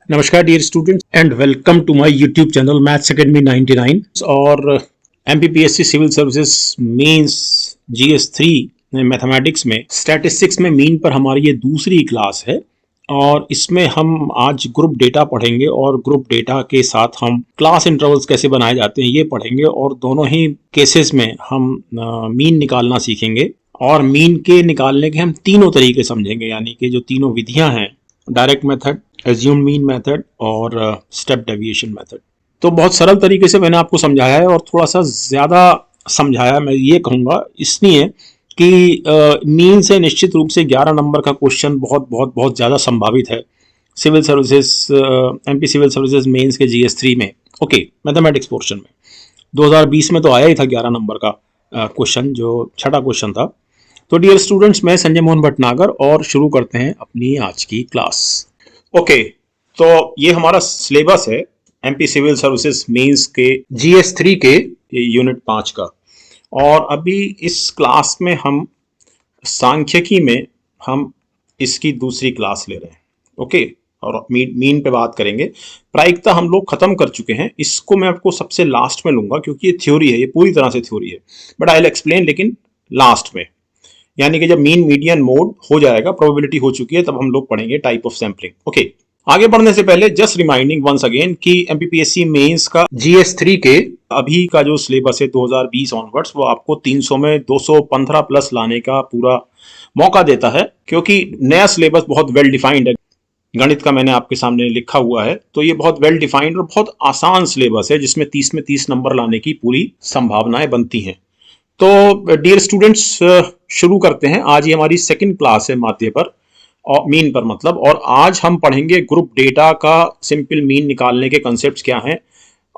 नमस्कार dear students and welcome to my YouTube channel maths academy 99 और MPPSC civil services mains GS 3 mathematics में statistics में mean पर हमारी ये दूसरी क्लास है। और इसमें हम आज ग्रुप डेटा पढ़ेंगे और ग्रुप डेटा के साथ हम क्लास इंटरवल्स कैसे बनाए जाते हैं ये पढ़ेंगे। और दोनों ही केसेस में हम मीन निकालना सीखेंगे और मीन के निकालने के हम तीनों तरीके समझेंगे, यानी कि जो तीनों विधियां हैं, direct method, assume mean method और स्टेप डेविएशन मेथड। तो बहुत सरल तरीके से मैंने आपको समझाया है और थोड़ा सा ज़्यादा समझाया मैं ये कहूँगा इसलिए कि मीन से निश्चित रूप से 11 नंबर का क्वेश्चन बहुत बहुत बहुत ज़्यादा संभावित है civil services MP civil services mains के जीएस 3 में। ओके, मैथमेटिक्स पोर्शन में 2020 में तो आया ही था 11 नंबर का क्वेश्चन, जो छठा क्वेश्चन था। तो डियर स्टूडेंट्स, मैं संजय मोहन भटनागर और शुरू करते हैं अपनी आज की क्लास। ओके, तो ये हमारा सिलेबस है एमपी सिविल सर्विसेज मेंस के जीएस 3 के यूनिट 5 का। और अभी इस क्लास में हम सांख्यिकी में हम इसकी दूसरी क्लास ले रहे हैं। ओके, और मीन पे बात करेंगे। प्रायिकता हम लोग खत्म कर चुके हैं, इसको मैं आपको सबसे लास्ट में लूंगा क्योंकि ये थ्योरी है, ये पूरी तरह से थ्योरी है, बट आई विल एक्सप्लेन लेकिन लास्ट में। यानी कि जब मीन मीडियन मोड हो जाएगा, प्रोबेबिलिटी हो चुकी है, तब हम लोग पढ़ेंगे टाइप ऑफ सैंपलिंग। ओके, आगे बढ़ने से पहले जस्ट रिमाइंडिंग वंस अगेन कि एमपीपीएससी मेंस का जीएस 3 के अभी का जो सिलेबस है 2020 ऑनवर्ड्स, वो आपको 300 में 215 प्लस लाने का पूरा मौका देता है, क्योंकि नया सिलेबस बहुत वेल डिफाइंड है। गणित का मैंने आपके सामने लिखा हुआ है, तो ये बहुत वेल डिफाइंड और बहुत आसान सिलेबस है जिसमें 30 में 30 नंबर लाने की पूरी संभावनाएं बनती हैं। तो डियर स्टूडेंट्स, शुरू करते हैं। आज ये हमारी सेकंड क्लास है माध्य पर और मीन पर मतलब, और आज हम पढ़ेंगे ग्रुप डेटा का सिंपल मीन निकालने के कॉन्सेप्ट्स क्या हैं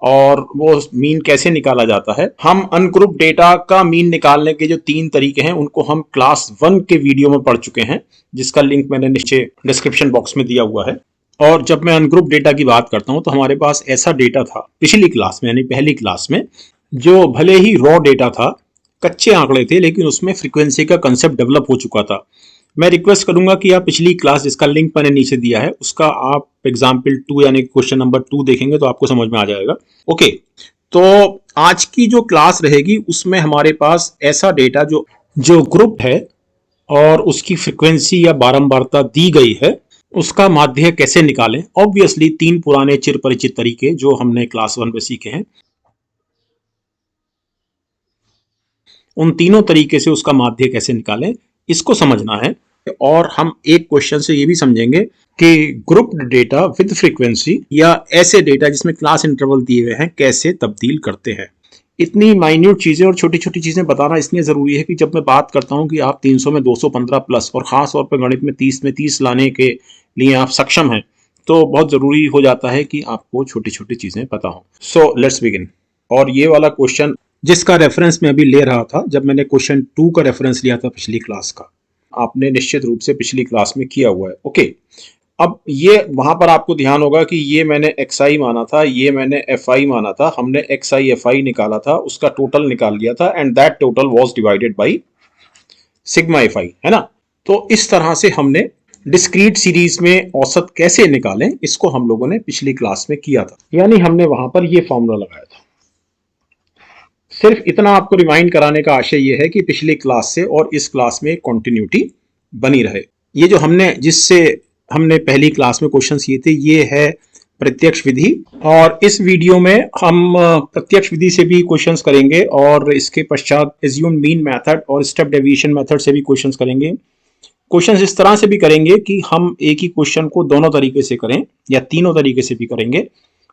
और वो मीन कैसे निकाला जाता है। हम अनग्रुप डेटा का मीन निकालने के जो 3 तरीके हैं उनको हम क्लास 1 के वीडियो में पढ़ चुके हैं, जिसका लिंक मैंने नीचे डिस्क्रिप्शन बॉक्स में दिया हुआ है। और जब मैं अनग्रुप डेटा की बात करता हूं तो हमारे पास ऐसा डेटा था पिछली क्लास में, यानी पहली क्लास में, जो भले ही रॉ डेटा था, कच्चे आंकड़े थे, लेकिन उसमें फ्रीक्वेंसी का कंसेप्ट डेवलप हो चुका था। मैं रिक्वेस्ट करूंगा कि आप पिछली क्लास, जिसका लिंक मैंने नीचे दिया है, उसका आप एग्जाम्पल 2 यानी क्वेश्चन नंबर 2 देखेंगे तो आपको समझ में आ जाएगा। ओके, तो आज की जो क्लास रहेगी उसमें हमारे पास ऐसा डेटा जो ग्रुप है और उसकी फ्रीक्वेंसी या बारंबारता दी गई है, उसका माध्य कैसे निकालें। ऑब्वियसली 3 पुराने चिर परिचित तरीके जो हमने क्लास 1 में सीखे हैं, उन तीनों तरीके से उसका माध्य कैसे निकालें, इसको समझना है। और हम एक क्वेश्चन से ये भी समझेंगे कि ग्रुप डेटा विद फ्रीक्वेंसी या ऐसे डेटा जिसमें क्लास इंटरवल दिए हुए हैं कैसे तब्दील करते हैं। इतनी माइन्यूट चीजें और छोटी छोटी चीजें बताना इसलिए जरूरी है कि जब मैं बात करता हूं कि आप 300 में 215 प्लस और खास तौर पर गणित में 30 में 30 लाने के लिए आप सक्षम हैं, तो बहुत जरूरी हो जाता है कि आपको छोटी छोटी चीजें पता हो। So let's begin. और ये वाला क्वेश्चन जिसका रेफरेंस मैं अभी ले रहा था, जब मैंने क्वेश्चन 2 का रेफरेंस लिया था पिछली क्लास का, आपने निश्चित रूप से पिछली क्लास में किया हुआ है। ओके, अब ये वहां पर आपको ध्यान होगा कि ये मैंने xi माना था, ये मैंने fi माना था, हमने xi fi निकाला था, उसका टोटल निकाल लिया था, and that total was divided by sigma fi, है ना। तो इस तरह से हमने डिस्क्रीट सीरीज में औसत कैसे निकालें, इसको हम लोगों ने पिछली क्लास में किया था, यानी हमने वहां पर ये फॉर्मूला लगाया था। सिर्फ इतना आपको रिमाइंड कराने का आशय ये है कि पिछली क्लास से और इस क्लास में कंटिन्यूटी बनी रहे। ये जो जिससे हमने पहली क्लास में क्वेश्चन किए थे, ये है प्रत्यक्ष विधि, और इस वीडियो में हम प्रत्यक्ष विधि से भी क्वेश्चंस करेंगे और इसके पश्चात एज्यूम मीन मेथड और स्टेप डेविएशन मेथड से भी क्वेश्चंस करेंगे। क्वेश्चंस इस तरह से भी करेंगे कि हम एक ही क्वेश्चन को दोनों तरीके से करें या तीनों तरीके से भी करेंगे।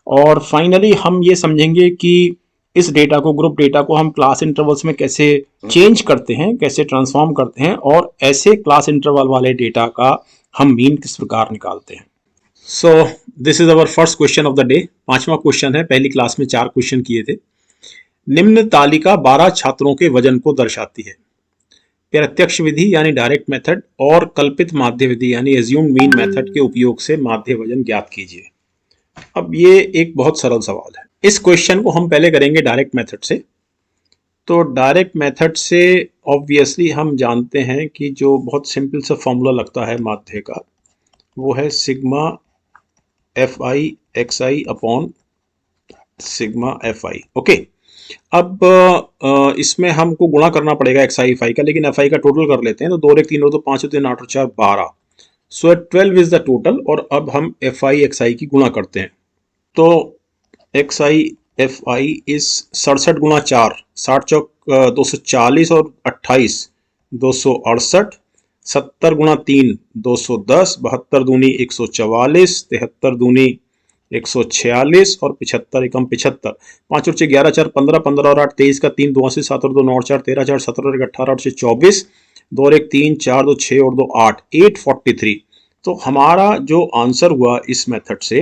और फाइनली हम ये समझेंगे कि इस डेटा को, ग्रुप डेटा को, हम क्लास इंटरवल्स में कैसे चेंज करते हैं, कैसे ट्रांसफॉर्म करते हैं, और ऐसे क्लास इंटरवल वाले डेटा का हम मीन किस प्रकार निकालते हैं। So this is our first question of the day. 5वां क्वेश्चन है। पहली क्लास में 4 क्वेश्चन किए थे। निम्न तालिका 12 छात्रों के वजन को दर्शाती है। प्रत्यक्ष विधि यानी डायरेक्ट मेथड और कल्पित माध्य विधि यानी एज्यूम्ड मीन मेथड के उपयोग से माध्य वजन ज्ञात कीजिए। अब ये एक बहुत सरल सवाल है। इस क्वेश्चन को हम पहले करेंगे डायरेक्ट मेथड से। तो डायरेक्ट मेथड से ऑब्वियसली हम जानते हैं कि जो बहुत सिंपल सा फॉर्मूला लगता है माध्य का, वो है sigma f i x i upon sigma f I. Okay, अब इसमें हमको गुणा करना पड़ेगा एक्स आई एफ आई का, लेकिन एफ आई का टोटल कर लेते हैं। तो 2 और 1 3 और 2 5 और 3 8 और 4 12, सो 12 इज द टोटल। और अब हम एफ आई एक्स आई की गुणा करते हैं। तो x i f I is 67 गुणा 4, 60 चौक 240 और 28 268, 70 गुणा 3 210, 72 दूनी 144, 73 दूनी 146 और 75 एकम 75, 5 और 6 11 4 15, 15 और 8 23 का 3 2 80, 7 और 2 9 और 4 13 4 17 और 1 18 और 6 24, 2 और 1 3 4 2 6 और 2 8 843। तो हमारा जो आंसर हुआ इस मेथड से,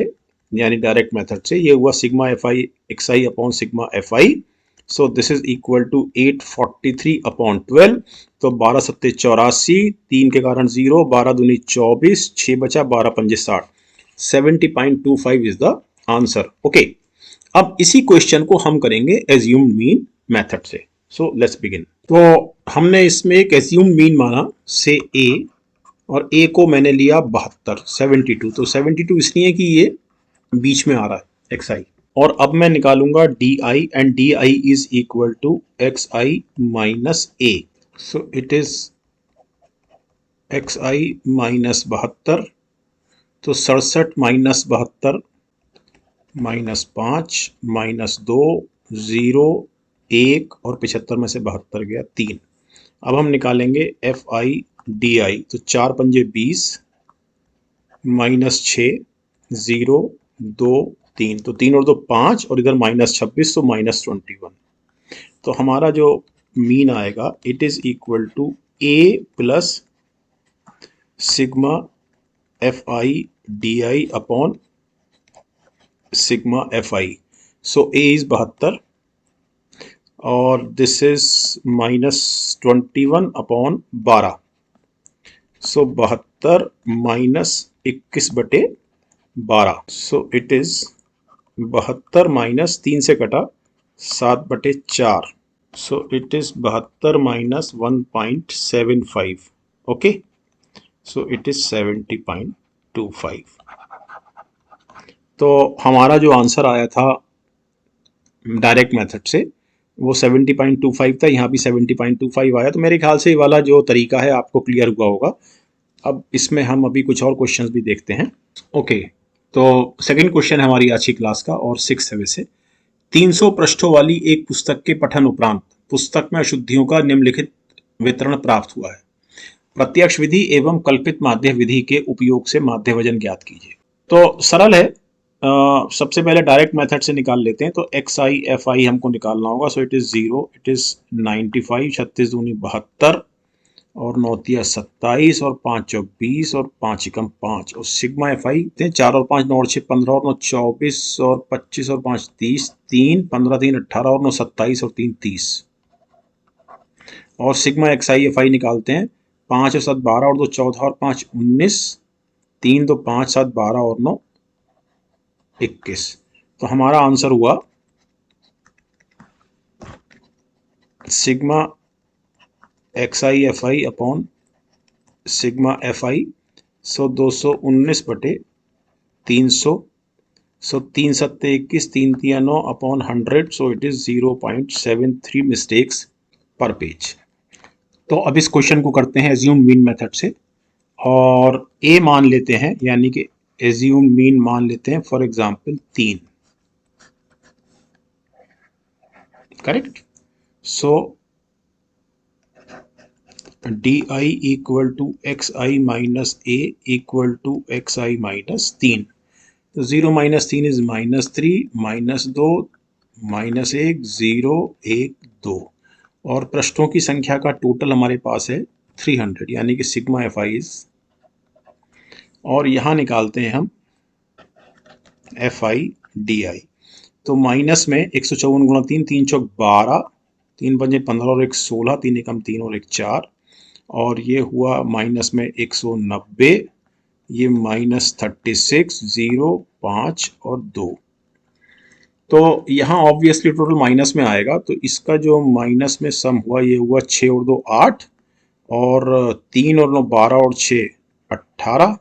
यानी डायरेक्ट मेथड से, ये हुआ sigma f i x i upon sigma f i. So this is equal to 843 upon 12। तो 12 सत्ते 84, 3 के कारण 0, 12 दूनी 24, 6 बचा, 12 पंजे 60, 70.25 इज द आंसर। ओके, अब इसी क्वेश्चन को हम करेंगे एज्यूम्ड मीन मेथड से। So let's begin. तो हमने इसमें एक एज्यूम्ड मीन माना से ए, और ए को मैंने लिया 72 72। तो 72 इसलिए कि ये बीच में आ रहा है एक्स आई। और अब मैं निकालूंगा d i, and d i is equal to x i minus a. So it is x i minus 72। तो 67 माइनस 72 माइनस 5 माइनस 2 0 1 और 75 में से 72 गया 3। अब हम निकालेंगे एफ आई डी आई। तो 4 पंजे 20 माइनस 6 0 2 3, तो 3 और 2 5 और इधर माइनस 26, तो माइनस 21। तो हमारा जो मीन आएगा it is equal to a plus sigma f i d i upon sigma f i. So a is 72 और this is minus 21 upon 12। So 72 minus 21 बटे 12। सो इट इज 72 माइनस 3 से कटा 7 बटे 4। सो it is 72 minus 1.75। Okay, so it is 70.25। तो हमारा जो answer आया था डायरेक्ट मेथड से वो 70.25 था। यहाँ भी 70.25 आया। तो मेरे ख्याल से ये वाला जो तरीका है आपको क्लियर हुआ होगा। अब इसमें हम अभी कुछ और क्वेश्चंस भी देखते हैं। ओके, तो सेकंड क्वेश्चन हमारी आज की क्लास का और 6 है वैसे। 300 पृष्ठों वाली एक पुस्तक के पठन उपरांत पुस्तक में अशुद्धियों का निम्नलिखित वितरण प्राप्त हुआ है। प्रत्यक्ष विधि एवं कल्पित माध्य विधि के उपयोग से माध्य वजन ज्ञात कीजिए। तो सरल है। सबसे पहले डायरेक्ट मेथड से निकाल लेते हैं। तो एक्स आई एफ आई हमको निकालना होगा। सो इट इज 0, इट इज 95, 36 दूनी 72 और 9 तिया 27 और 5 चौक 20 और 5 एकम 5 और सिग्मा एफ आई 4 और 5 9 और 6 15 और 9 24 और 25 और 5 30, 3 15 3 18 और 9 27 और 3 30। और सिग्मा एक्स आई एफ आई निकालते हैं। 5 और 7 12 और 2 14 और 5 19, 3 2 5 7 12 और 9 21। तो हमारा आंसर हुआ sigma x i f i upon sigma f i. So 219 बटे 300। सो 3 सत्ते 21, 3 तिया 9 upon 100। So it is 0.73 mistakes पर पेज। तो अब इस क्वेश्चन को करते हैं एज्यूम मीन मेथड से, और ए मान लेते हैं, यानी कि एज्यूम मीन मान लेते हैं for example 3। Correct. So d i equal to x i minus a equal to x i minus 3। तो 0 माइनस 3 इज -3, -2 -1 0 1 2। और पृष्ठों की संख्या का टोटल हमारे पास है 300, यानी कि सिग्मा एफ आई इज। और यहाँ निकालते हैं हम एफ आई डी आई। तो माइनस में 154 गुणा 3, 3 चौक 12, 3 पंजे 15 और 1 16, 3 एकम 3 और 1 4। और ये हुआ माइनस में 190, ये -36 0 5 और 2। तो यहाँ ऑब्वियसली टोटल माइनस में आएगा। तो इसका जो माइनस में सम हुआ ये हुआ 6 और 2 8 और 3 और 9 12 और 6 18,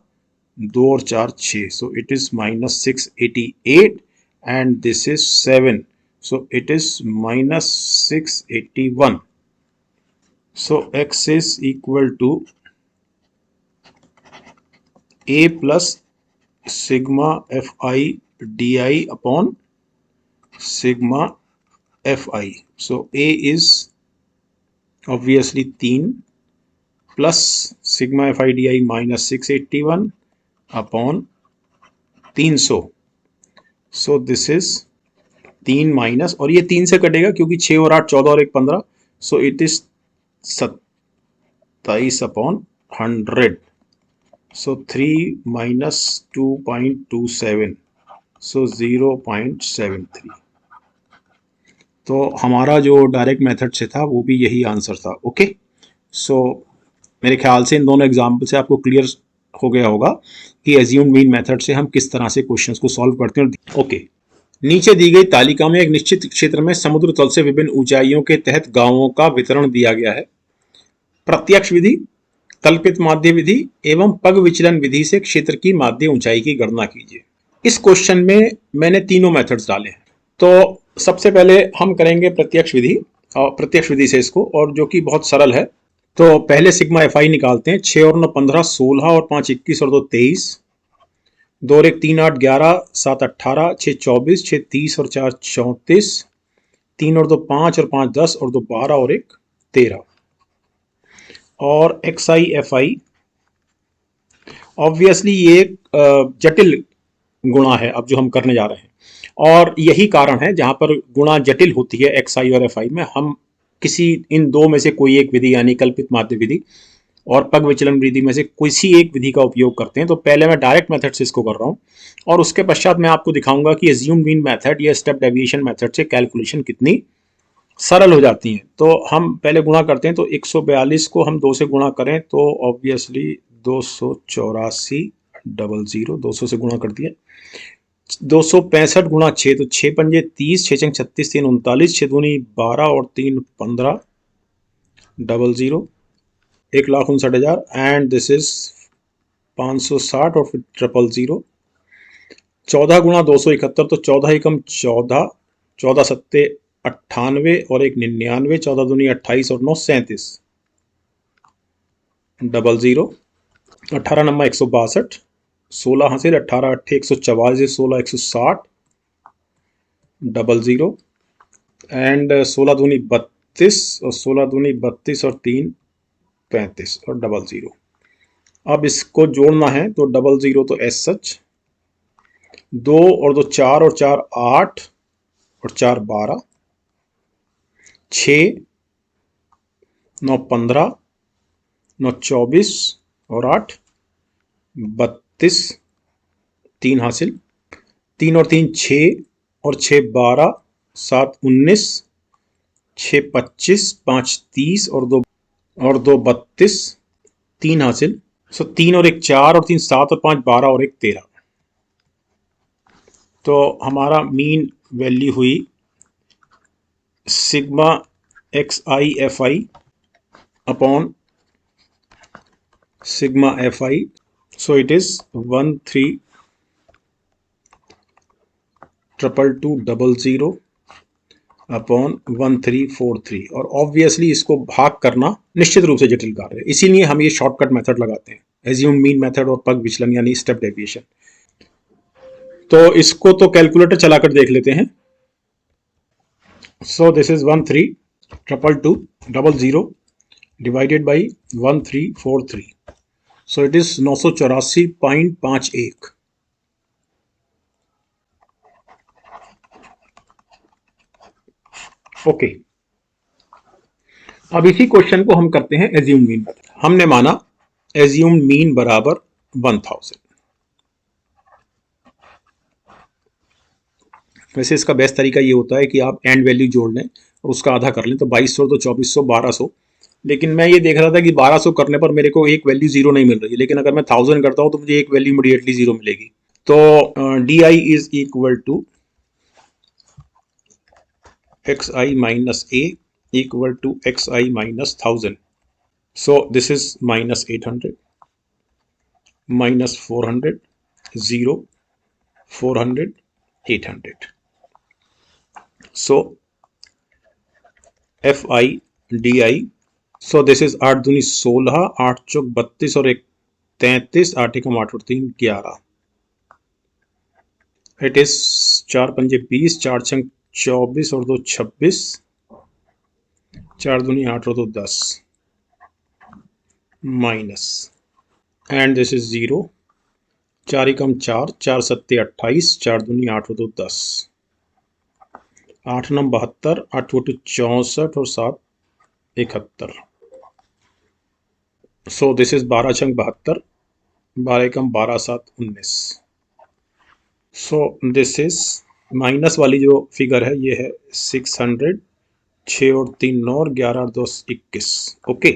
2 और 4 6, so it is minus 688 and this is 7, so it is minus 681. So x is equal to a plus sigma fi di upon sigma fi. So a is obviously 3 plus sigma fi di minus 681 upon 300. So this is 3 minus, और ये 3 से कटेगा क्योंकि 6 और 8 14 और 1 15, सो it is 27 upon 100. So 3 minus 2.27, सो 0.73. तो हमारा जो डायरेक्ट मेथड से था वो भी यही आंसर था. ओके, सो मेरे ख्याल से इन दोनों एग्जाम्पल से आपको क्लियर हो गया होगा कि एज्यूम्ड मीन मेथड से हम किस तरह से क्वेश्चंस को सॉल्व करते हैं. ओके, नीचे दी गई तालिका में एक निश्चित क्षेत्र में समुद्र तल से विभिन्न ऊंचाइयों के तहत गांवों का वितरण दिया गया है. प्रत्यक्ष विधि, कल्पित माध्य विधि एवं पग विचलन विधि से क्षेत्र की माध्य ऊंचाई की गणना कीजिए. इस क्वेश्चन में मैंने तीनों मेथड्स डाले हैं. तो सबसे पहले हम करेंगे प्रत्यक्ष विधि, और प्रत्यक्ष विधि से इसको, और जो कि बहुत सरल है. तो पहले सिग्मा एफ आई निकालते हैं. 6 और 9 15, 16 और 5 21 और 2 23, 2 और 1 3 8 11, 7 18, 6 24, 6 30 और 4 34, 3 और 2 5 और 5 10 और 2 12 और 1 13. और x i f I obviously ये एक जटिल गुणा है अब जो हम करने जा रहे हैं, और यही कारण है जहां पर गुणा जटिल होती है एक्स आई और एफ आई में, हम किसी इन दो में से कोई एक विधि यानी कल्पित माध्य विधि और पग विचलन विधि में से किसी एक विधि का उपयोग करते हैं. तो पहले मैं डायरेक्ट मेथड से इसको कर रहा हूं, और उसके पश्चात मैं आपको दिखाऊंगा कि एज्यूम्ड मीन मेथड या स्टेप डेविएशन मेथड से कैलकुलेशन कितनी सरल हो जाती हैं. तो हम पहले गुणा करते हैं. तो 142 को हम 2 से गुणा करें तो ऑब्वियसली 284 00, 200 से गुणा कर दिया. 265 गुणा 6, तो 6 पंजे 30, 6 चंग 36, 3 39, 6 दूनी 12 और 3 15 00, 1,59,000 एंड दिस इज 560 और फिर 000. 14 गुणा 271, तो 14 एकम 14, 14 सत्ते 98 और 1 99, 14 दूनी 28 और 9 37 00, 18 नंबर 162, 16 हासिल, 18 अट्ठे 144, 16 160 00 एंड 16 दूनी 32 और 16 दूनी 32 और 3 35 और 00. अब इसको जोड़ना है तो 00 तो एस सच, 2 और 2 4 और 4 8 और 4 12, 6 9 15, 9 24 और 8 32, 3 हासिल, 3 और 3 6 और 6 12, 7 19, 6 25, 5 30 और 2 32, 3 हासिल. सो 3 और 1 4 और 3 7 और 5 12 और 1 13. तो हमारा मीन वैल्यू हुई sigma x i f i upon sigma f I. So it is 13,222,00 upon 1343. और ऑब्वियसली इसको भाग करना निश्चित रूप से जटिल कार्य है, इसीलिए हम ये शॉर्टकट मेथड लगाते हैं, एज्यूम्ड मीन मेथड और पग विचलन यानी स्टेप डेविएशन. तो इसको तो कैलकुलेटर चलाकर देख लेते हैं. So this is 13,222,00 divided by 1343. So it is 984.51. Okay, अब इसी क्वेश्चन को हम करते हैं एज्यूम्ड मीन मेथड. हमने माना एज्यूम्ड मीन बराबर 1000. वैसे इसका बेस्ट तरीका ये होता है कि आप एंड वैल्यू जोड़ लें और उसका आधा कर लें, तो 2200 तो 2400 1200. लेकिन मैं ये देख रहा था कि 1200 करने पर मेरे को एक वैल्यू जीरो नहीं मिल रही है, लेकिन अगर मैं 1000 करता हूं तो मुझे एक वैल्यू इमीडिएटली जीरो मिलेगी. तो d i is equal to x i minus a equal to x i minus 1000. So this is minus 800. -400, 0, 400, 800. So FIDI. So this is 8 दूनी 16, 8 चौक 32 और 1 33, 8 एकम 8 और 3 11. इट इज 4 पंजे 20, 4 छंग 24 और 2 26, 4 दूनी 8 और 2 10, माइनस, एंड दिस इज 0, 4 एकम 4, 4 सत्ते 28, 4 दूनी 8 और 2 10, 8 नम 72, 8 वोट 64 और 7 71. सो this is 12 छंग 72, 12 Ekam 12, 7 19. So this is minus वाली जो फिगर है ये है 600, 6 और 3 9 और 11 और 2 21. ओके,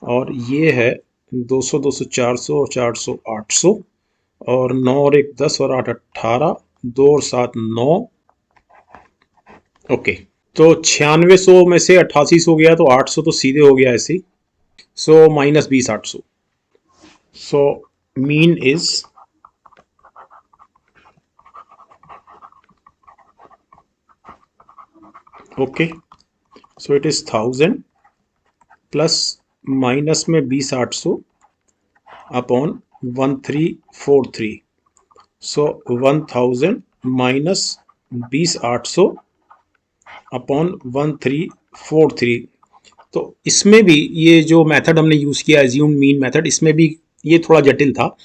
और ये है 200, 200 400 और 400 800 और 9 और 1 10 और 8 18, 2 और 7 9. ओके, तो 9600 में से 8800 गया तो 800 तो सीधे हो गया ऐसे. सो -20 800. So mean is okay. So it is 1000 plus minus में 20 800 अपॉन 1343. सो 1000 माइनस 20 800 अपॉन 1343. तो इसमें भी ये जो मेथड हमने यूज़ किया एज्यूम्ड मीन मेथड, इसमें भी ये थोड़ा जटिल था.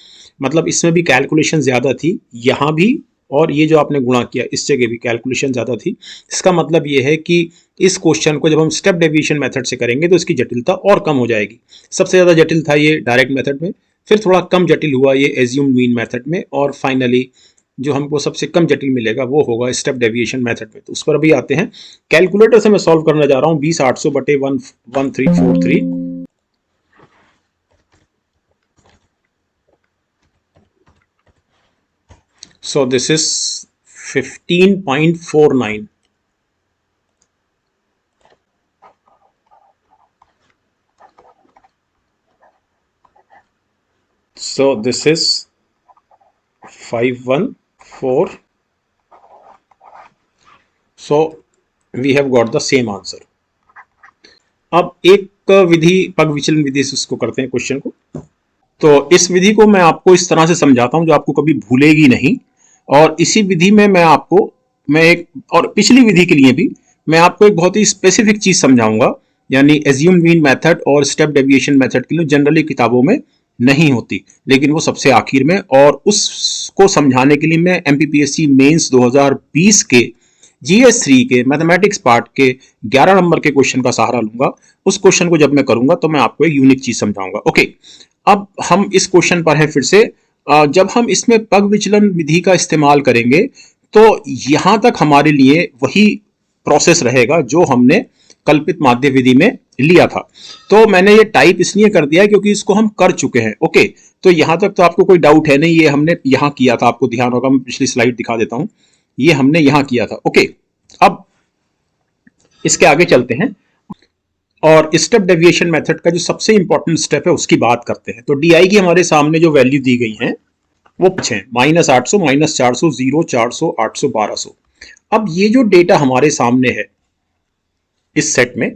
मतलब इसमें भी कैलकुलेशन ज़्यादा थी, यहाँ भी, और ये जो आपने गुणा किया इस जगह भी कैलकुलेशन ज़्यादा थी. इसका मतलब ये है कि इस क्वेश्चन को जब हम स्टेप डेविएशन मेथड से करेंगे तो इसकी जटिलता और कम हो जाएगी. सबसे ज़्यादा जटिल था ये डायरेक्ट मेथड में, फिर थोड़ा कम जटिल हुआ ये एज्यूम्ड मीन मेथड में, और फाइनली जो हमको सबसे कम जटिल मिलेगा वो होगा स्टेप डेविएशन मेथड में. तो उस पर अभी आते हैं. कैलकुलेटर से मैं सॉल्व करने जा रहा हूँ 20 800 बटे 1343. So this is 15.49. So this is 514. So we have got the same answer. अब एक विधि पग विचलन विधि से उसको करते हैं क्वेश्चन को. तो इस विधि को मैं आपको इस तरह से समझाता हूं जो आपको कभी भूलेगी नहीं. और इसी विधि में मैं एक, और पिछली विधि के लिए भी मैं आपको एक बहुत ही स्पेसिफिक चीज समझाऊंगा, यानी एज्यूम्ड मीन मेथड और स्टेप डेविएशन मेथड के लिए जनरली किताबों में नहीं होती, लेकिन वो सबसे आखिर में. और उसको समझाने के लिए मैं एमपीपीएससी मेंस 2020 के GS3 के मैथमेटिक्स पार्ट के 11 नंबर के क्वेश्चन का सहारा लूंगा. उस क्वेश्चन को जब मैं करूंगा तो मैं आपको एक यूनिक चीज समझाऊंगा. ओके, अब हम इस क्वेश्चन पर हैं फिर से. जब हम इसमें पग विचलन विधि का इस्तेमाल करेंगे तो यहां तक हमारे लिए वही प्रोसेस रहेगा जो हमने कल्पित माध्य विधि में लिया था. तो मैंने ये टाइप इसलिए कर दिया है क्योंकि इसको हम कर चुके हैं. ओके, तो यहां तक तो आपको कोई डाउट है नहीं, ये हमने यहां किया था, आपको ध्यान होगा. मैं पिछली स्लाइड दिखा देता हूं, ये हमने यहां किया था. ओके, अब इसके आगे चलते हैं और स्टेप डेविएशन मेथड का जो सबसे इंपॉर्टेंट स्टेप है उसकी बात करते हैं. तो डी की हमारे सामने जो वैल्यू दी गई है वो है -800, -400, 0, 400, 800, 1200. अब ये जो डेटा हमारे सामने है इस सेट में,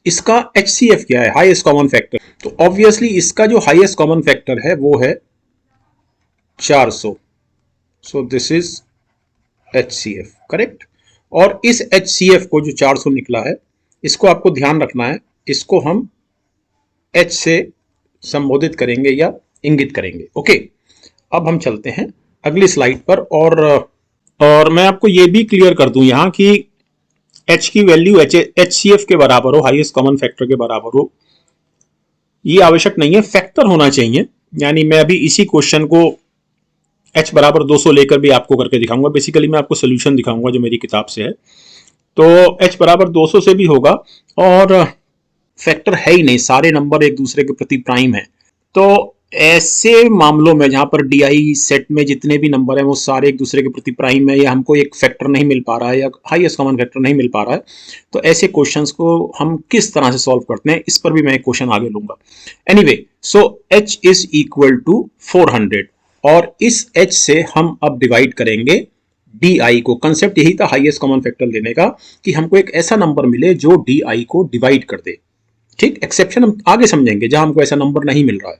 इसका HCF क्या है, हाईएस्ट कॉमन फैक्टर. तो ऑब्वियसली इसका जो हाईएस्ट कॉमन फैक्टर है वो है 400. सो दिस इज HCF, करेक्ट. और इस HCF को जो 400 निकला है इसको आपको ध्यान रखना है, इसको हम H से संबोधित करेंगे या इंगित करेंगे. ओके, अब हम चलते हैं अगली स्लाइड पर. और मैं आपको ये भी क्लियर कर दूं यहां कि H की वैल्यू HCF के बराबर हो, हाईएस्ट कॉमन फैक्टर के बराबर हो, ये आवश्यक नहीं है, फैक्टर होना चाहिए. यानी मैं अभी इसी क्वेश्चन को H बराबर 200 लेकर भी आपको करके दिखाऊंगा. बेसिकली मैं आपको सोल्यूशन दिखाऊंगा जो मेरी किताब से है. तो H बराबर 200 से भी होगा, और फैक्टर है ही नहीं, सारे नंबर एक दूसरे के प्रति प्राइम है. तो ऐसे मामलों में जहां पर DI सेट में जितने भी नंबर हैं वो सारे एक दूसरे के प्रति प्राइम है, या हमको एक फैक्टर नहीं मिल पा रहा है, या हाईएस्ट कॉमन फैक्टर नहीं मिल पा रहा है, तो ऐसे क्वेश्चंस को हम किस तरह से सॉल्व करते हैं, इस पर भी मैं एक क्वेश्चन आगे लूंगा। Anyway, so h is equal to 400 और इस h से हम अब डिवाइड करेंगे DI को। कंसेप्ट यही था हाईएस्ट कॉमन फैक्टर लेने का, कि हमको एक ऐसा नंबर मिले जो DI को डिवाइड कर दे। ठीक, एक्सेप्शन हम आगे समझेंगे जहां हमको ऐसा नंबर नहीं मिल रहा है।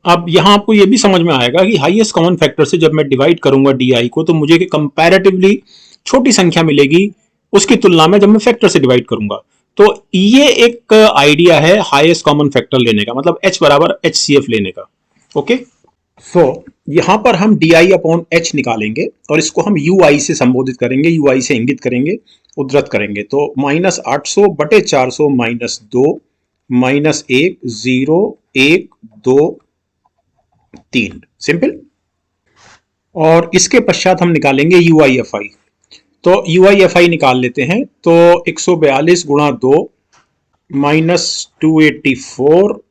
अब यहां आपको यह भी समझ में आएगा कि हाईएस्ट कॉमन फैक्टर से जब मैं डिवाइड करूंगा DI को, तो मुझे कंपैरेटिवली छोटी संख्या मिलेगी उसकी तुलना में जब मैं फैक्टर से डिवाइड करूंगा। तो ये एक आइडिया है हाईएस्ट कॉमन फैक्टर लेने का, मतलब h बराबर HCF लेने का। ओके, सो यहां पर हम DI अपॉन H निकालेंगे और इसको हम UI से संबोधित करेंगे, UI से इंगित करेंगे, उद्धृत करेंगे। तो -800 बटे 400 -2 -1 0 1 2 3, सिंपल। और इसके पश्चात हम निकालेंगे UIFI। तो UIFI निकाल लेते हैं। तो 142 गुणा 2 -284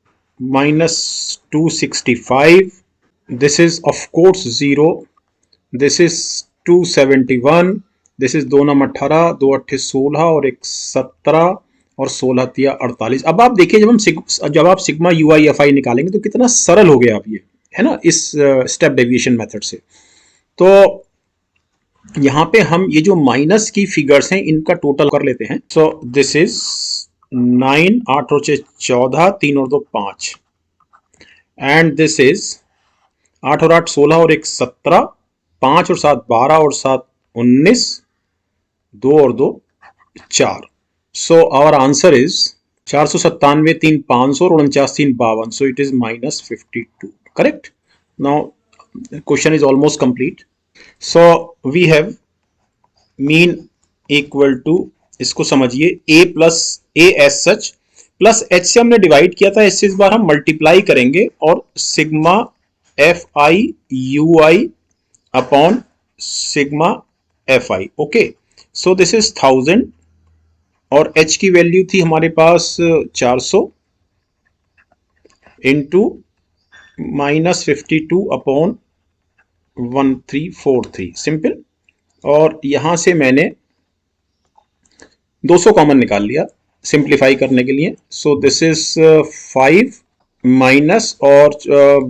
-265, this is of course 0, this is 271, this is 2 नम 18, 2 अट्ठे 16 और 1 17 और 16 तिया 48। अब आप देखिए, जब आप सिग्मा UIFI निकालेंगे तो कितना सरल हो गया आप ये, है ना, इस स्टेप डेविएशन मेथड से। तो यहां पे हम ये जो माइनस की फिगर्स हैं इनका टोटल कर लेते हैं। सो दिस इज 9, 8 और 6 14, 3 और 2 5, एंड दिस इज 8 और 8 16 और 1 17, 5 और 7 12 और 7 19, 2 और 2 4। सो आवर आंसर इज 497, 3 500 और 49 3 52, so it is -52, correct? Now question is almost complete. So we have mean equal to, इसको समझिए, a plus a S such plus h से हमने डिवाइड किया था, h से इस बार हम मल्टीप्लाई करेंगे और sigma FI UI upon sigma FI। Okay, so this is 1000 और h की वैल्यू थी हमारे पास 400 इंटू -52 अपॉन 1343, सिंपल। और यहां से मैंने 200 कॉमन निकाल लिया सिंप्लीफाई करने के लिए। सो दिस इज 5 माइनस और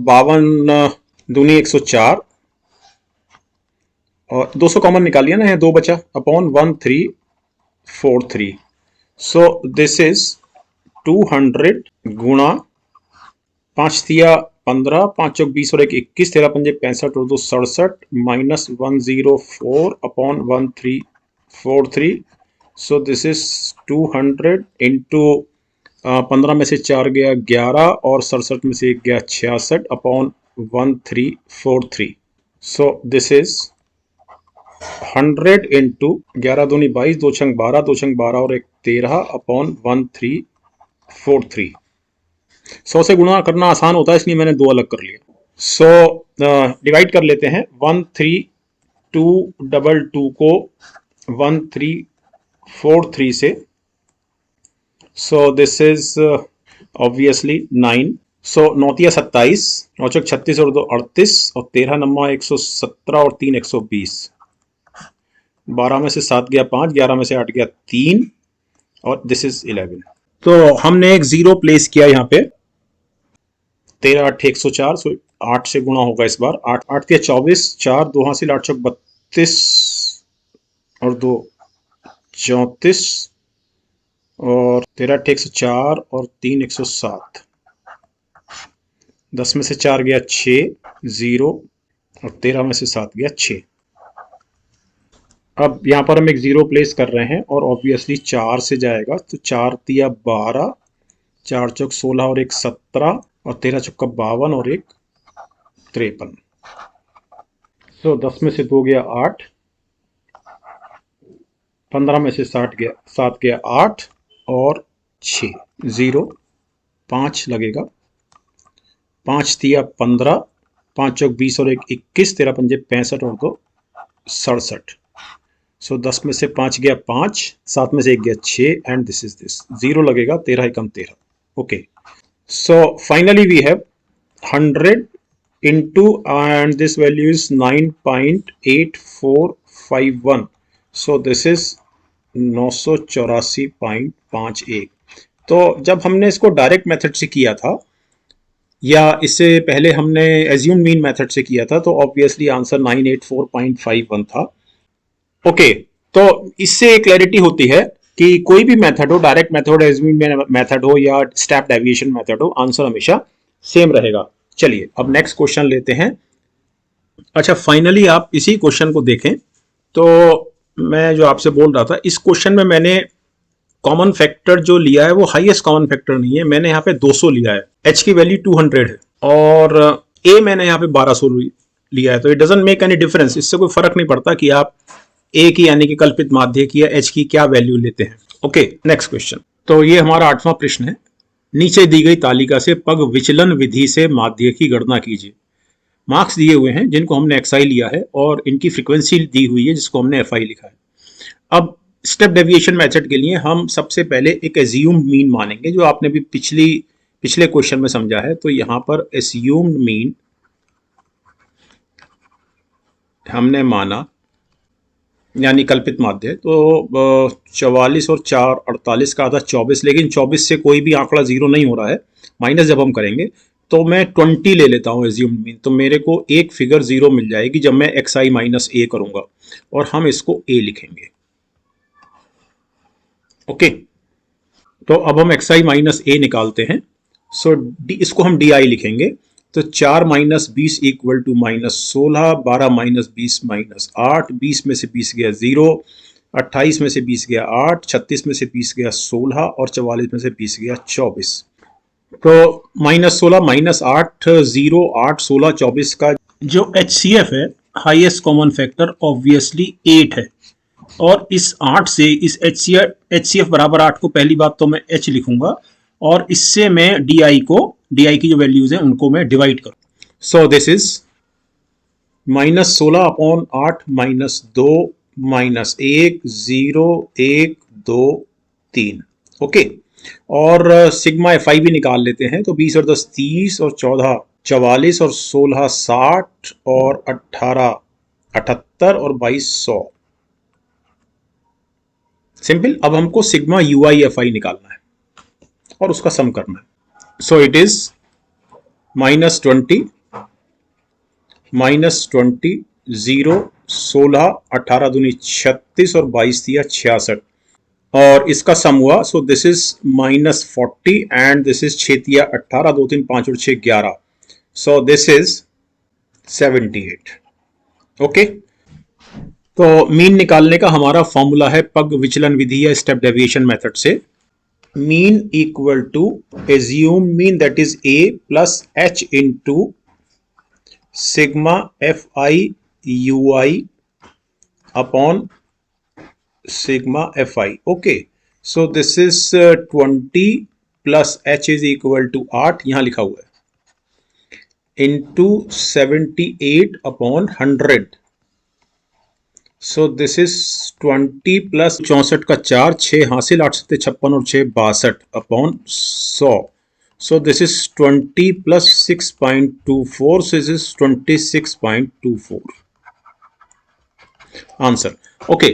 52 दूनी 104 और 200 कॉमन निकाल लिया ना, है 2 बचा अपॉन 1343। सो दिस इज 200 गुणा 5 तिया 15, 5 चौक 20 और 1 21, 13 पंजे 65 और 2 67 -104 upon 1343। So this is 200 into 15 में से 4 गया 11 और 67 में से 1 गया 66 upon 1343। So this is 100 into 11 दूनी 22, 2 छंग 12, 2 छंग 12 और 1 13 अपॉन 1343। 100 से गुणा करना आसान होता है इसलिए मैंने 2 अलग कर लिया। सो डिवाइड कर लेते हैं। 13222 को 1343 से, सो दिस इज ऑब्वियसली 9। सो 9 तिया 27, 9 चौक 36 और 2 38 और 13 नम्मा 117 और 3 120, 12 में से 7 गया 5, 11 में से 8 गया 3 और दिस इज 11। तो हमने एक जीरो प्लेस किया यहाँ पे। 13 8 104, सो 8 से गुणा होगा इस बार। 8 8 के 24, 4 2 हासिल 8 चौक 32 और 2 34 और 13 8 104 और 3 107, 10 में से 4 गया 6 0 और 13 में से 7 गया 6। अब यहाँ पर हम एक जीरो प्लेस कर रहे हैं और ऑब्वियसली 4 से जाएगा, तो 4 तिया 12, 4 चौक 16 और 1 17 और 13 चौका 52 और 1 53। सो 10 में से 2 गया 8, 15 में से 7 गया 8 और 6 0 5 लगेगा। 5 तिया 15, 5 चौक 20 और 1 21, 13 पंजे 65 और 2 67। सो 10 में से 5 गया 5, 7 में से 1 गया 6 एंड दिस इज दिस 0 लगेगा। 13 एकम 13। Okay, So finally we have 100 into and this value is 9.8451. So this is 984.51. तो जब हमने इसको डायरेक्ट मेथड से किया था या इससे पहले हमने एज्यूम मीन मेथड से किया था तो ऑब्वियसली आंसर 984.51 था। ओके, तो इससे क्लैरिटी होती है कि कोई भी मेथड हो, डायरेक्ट मेथड, एज्यूम मेथड हो या स्टेप डेविएशन मेथड हो, आंसर हमेशा सेम रहेगा। चलिए अब नेक्स्ट क्वेश्चन लेते हैं। अच्छा, फाइनली आप इसी क्वेश्चन को देखें तो मैं जो आपसे बोल रहा था, इस क्वेश्चन में मैंने कॉमन फैक्टर जो लिया है वो हाईएस्ट कॉमन फैक्टर नहीं है, मैंने यहाँ पे 200 लिया है, h की वैल्यू 200 है और a मैंने यहाँ पे 1200 लिया है। तो it doesn't make any difference, इससे कोई फर्क नहीं पड़ता कि आप a की यानी कि कल्पित माध्य की या h की क्या वैल्यू लेते हैं। Okay, next question. तो ये हमारा 8वां प्रश्न है। नीचे दी गई तालिका से पग विचलन विधि से माध्य की गणना कीजिए। मार्क्स दिए हुए हैं जिनको हमने xi लिया है और इनकी फ्रीक्वेंसी दी हुई है जिसको हमने fi लिखा है। अब स्टेप डेविएशन मेथड के लिए हम सबसे पहले एक एज्यूम्ड मीन मानेंगे, जो आपने भी पिछले क्वेश्चन में समझा है। तो यहां पर एज्यूम्ड मीन हमने माना यानी कल्पित माध्य, तो 44 और 4 48 का आधा 24, लेकिन 24 से कोई भी आंकड़ा जीरो नहीं हो रहा है, माइनस जब हम करेंगे तो मैं 20 ले लेता हूं एज्यूम्ड मीन। तो मेरे को एक फिगर जीरो मिल जाएगी जब मैं xi माइनस a करूंगा और हम इसको a लिखेंगे। ओके, तो अब हम xi माइनस a निकालते हैं। सो इसको हम di लिखेंगे। तो 4 माइनस 20 इक्वल टू -16, 12 माइनस 20 -8, 20 में से 20 गया 0, 28 में से 20 गया 8, 36 में से 20 गया 16 और 44 में से 20 गया 24। तो -16 -8 0 8 16 24 का जो HCF है, हाईएस्ट कॉमन फैक्टर, ऑब्वियसली 8 है। और इस 8 से इस HCF बराबर 8 को पहली बात तो मैं H लिखूंगा और इससे मैं DI की जो वैल्यूज हैं उनको मैं डिवाइड करूँ। सो दिस इज -16 अपॉन 8 -2 -1 0 1 2 3। ओके, और सिग्मा FI भी निकाल लेते हैं। तो 20 और 10 30 और 14 44 और 16 60 और 18 78 और 22 100। सिंपल। अब हमको सिग्मा UI FI निकालना है और उसका सम करना है। सो इट इज -20 0 16 18 दूनी 36 और 22 दिया 66 और इसका सम हुआ। So this is -40 and this is 6 दिया 18, 2 3 5 और 6 11। So this is 78। ओके, तो मीन निकालने का हमारा फॉर्मूला है पग विचलन विधि या स्टेप डेविएशन मेथड से। Mean equal to assume mean that is a plus h into sigma FI UI upon sigma FI। Okay, so this is 20 plus h is equal to 8 यहां लिखा हुआ है into 78 upon 100। So this is 20 plus 64 का 4 6 हासिल 8 7 56 और 6 62 upon 100। So this is 20 plus 6.24, so this is 26.24 answer. Okay,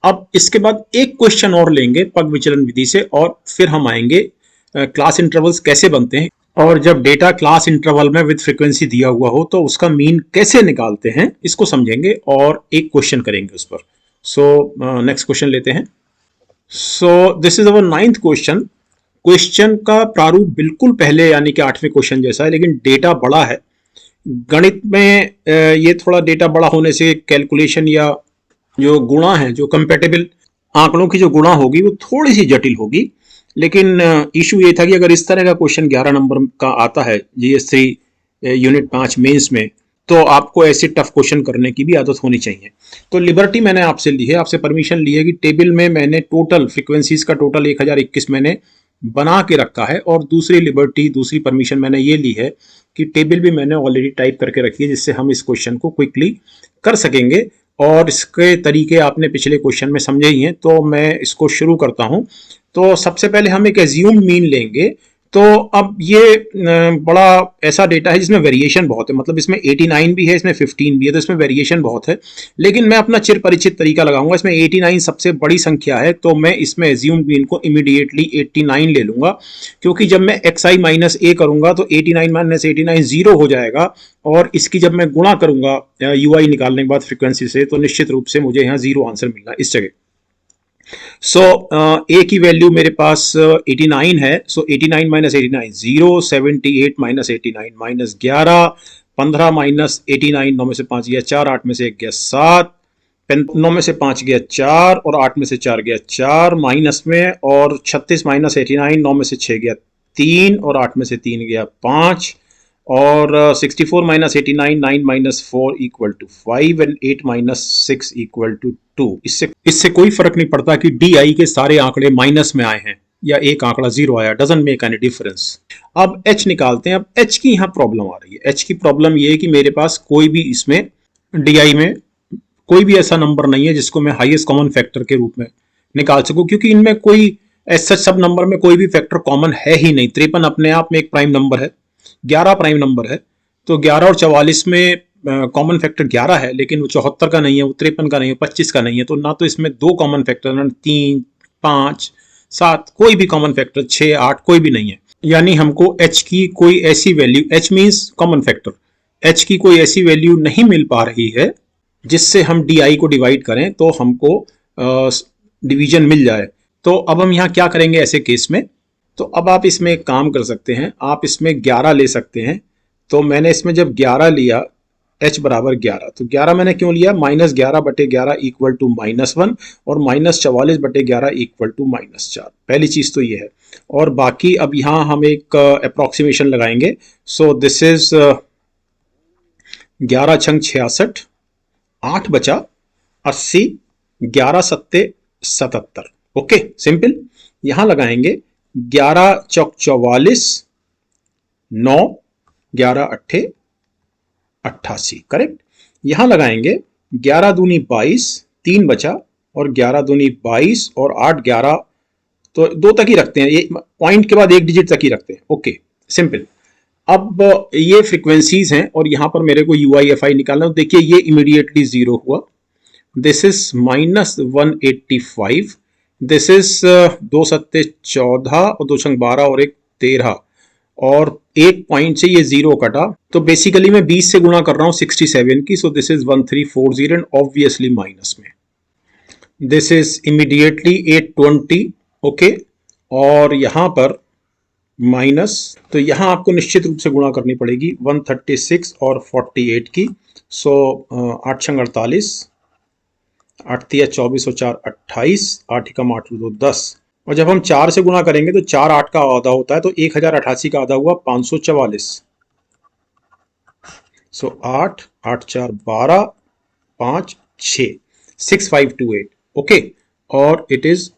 अब इसके बाद एक क्वेश्चन और लेंगे पग विचलन विधि से और फिर हम आएंगे क्लास इंटरवल्स कैसे बनते हैं और जब डेटा क्लास इंटरवल में विद फ्रीक्वेंसी दिया हुआ हो तो उसका मीन कैसे निकालते हैं, इसको समझेंगे और एक क्वेश्चन करेंगे उस पर। सो नेक्स्ट क्वेश्चन लेते हैं। So this is our 9th question. Question का प्रारूप बिल्कुल पहले यानी कि 8वें क्वेश्चन जैसा है, लेकिन डेटा बड़ा है। गणित में ये थोड़ा डेटा बड़ा होने से कैलकुलेशन या जो गुणा है, जो कंपेटेबल आंकड़ों की जो गुणा होगी वो थोड़ी सी जटिल होगी। लेकिन इशू ये था कि अगर इस तरह का क्वेश्चन 11 नंबर का आता है GS3 यूनिट 5 मेंस में, तो आपको ऐसे टफ क्वेश्चन करने की भी आदत होनी चाहिए। तो लिबर्टी मैंने आपसे ली है, आपसे परमिशन ली है कि टेबल में मैंने टोटल फ्रीक्वेंसीज का टोटल 1021 मैंने बना के रखा है और दूसरी लिबर्टी, दूसरी परमिशन मैंने ये ली है कि टेबल भी मैंने ऑलरेडी टाइप करके रखी है जिससे हम इस क्वेश्चन को क्विकली कर सकेंगे। और इसके तरीके आपने पिछले क्वेश्चन में समझे ही हैं, तो मैं इसको शुरू करता हूं। तो सबसे पहले हम एक एज्यूम मीन लेंगे। तो अब ये बड़ा ऐसा डेटा है जिसमें वेरिएशन बहुत है, मतलब इसमें 89 भी है, इसमें 15 भी है, तो इसमें वेरिएशन बहुत है। लेकिन मैं अपना चिर परिचित तरीका लगाऊंगा। इसमें 89 सबसे बड़ी संख्या है, तो मैं इसमें एज्यूम बीन को इमीडिएटली 89 ले लूंगा, क्योंकि जब मैं xi माइनस ए करूंगा तो 89 माइनस 89 जीरो हो जाएगा, और इसकी जब मैं गुणा करूंगा ui निकालने के बाद फ्रीक्वेंसी से, तो निश्चित रूप से मुझे यहाँ जीरो आंसर मिलना इस जगह। सो ए की वैल्यू मेरे पास 89 है। सो 89 minus 89 zero, 78 minus 89 minus 11, 15 minus 89, 9 में से 5 गया 4, 8 में से 1 गया 7, 9 में से 5 गया 4, और 8 में से 4 गया 4 माइनस में, और 36 माइनस 89, 9 में से 6 गया 3, और 8 में से 3 गया 5, और 64 minus 89, 9 minus 4 equal to 5, and 8 minus 6 equal to 2। इससे कोई फर्क नहीं पड़ता कि डी आई के सारे आंकड़े माइनस में आए हैं या एक आंकड़ा जीरो आया, डजंट मेक एनी डिफरेंस। अब एच निकालते हैं। अब एच की यहाँ प्रॉब्लम आ रही है। एच की प्रॉब्लम ये है कि मेरे पास कोई भी इसमें डी आई में कोई भी ऐसा नंबर नहीं है जिसको मैं हाईएस्ट कॉमन फैक्टर के रूप में निकाल सकूं, क्योंकि इनमें कोई ऐसा सब नंबर में कोई भी फैक्टर कॉमन है ही नहीं। 53 अपने आप में एक प्राइम नंबर है, 11 प्राइम नंबर है, तो 11 और 44 में कॉमन फैक्टर 11 है, लेकिन वो 74 का नहीं है, वो 53 का नहीं है, 25 का नहीं है। तो ना तो इसमें दो कॉमन फैक्टर, ना 3, 5, 7, कोई भी कॉमन फैक्टर, 6, 8 कोई भी नहीं है। यानी हमको h की कोई ऐसी value, h means common factor, h की कोई ऐसी वैल्यू नहीं मिल पा रही है जिससे हम di को डिवाइड करें तो हमको डिवीजन मिल जाए। तो अब हम यहाँ क्या करेंगे ऐसे केस में? तो अब आप इसमें एक काम कर सकते हैं, आप इसमें 11 ले सकते हैं। तो मैंने इसमें जब 11 लिया, h बराबर 11, तो 11 मैंने क्यों लिया? माइनस 11 बटे 11 इक्वल टू -1, और माइनस 44 बटे 11 इक्वल टू -4। पहली चीज तो ये है। और बाकी अब यहाँ हम एक अप्रोक्सीमेशन लगाएंगे। सो दिस इज 11 छंग 66, 8 बचा 80, 11 सत्ते 77। Okay, simple. यहां लगाएंगे 11 चौक 44, 9, 11 अट्ठे 88, करेक्ट। यहां लगाएंगे 11 दूनी 22, 3 बचा, और 11 दूनी 22, और 8 11, तो 2 तक ही रखते हैं, ये पॉइंट के बाद एक डिजिट तक ही रखते हैं। Okay, simple. अब ये फ्रीक्वेंसीज हैं, और यहां पर मेरे को UIFI निकालना है। देखिए ये इमीडिएटली जीरो हुआ। दिस इज -185, दिस इज 2 सत्ते 14, और 2 छंग 12, और 1 13, और एक पॉइंट से ये जीरो कटा, तो बेसिकली मैं 20 से गुणा कर रहा हूं 67 की। सो this is 1340, and obviously minus में दिस इज इमीडिएटली 820। ओके, और यहां पर माइनस, तो यहां आपको निश्चित रूप से गुणा करनी पड़ेगी 136 और 48 की। सो 8 छंग 48, 8 तिया 24 और 4 28, 8 एकम 8 2 10, और जब हम 4 से गुणा करेंगे तो 4 8 का आधा होता है, तो 1088 का आधा हुआ 544। सो 8 8 4 12, 5 6, 6528। ओके, और इट इज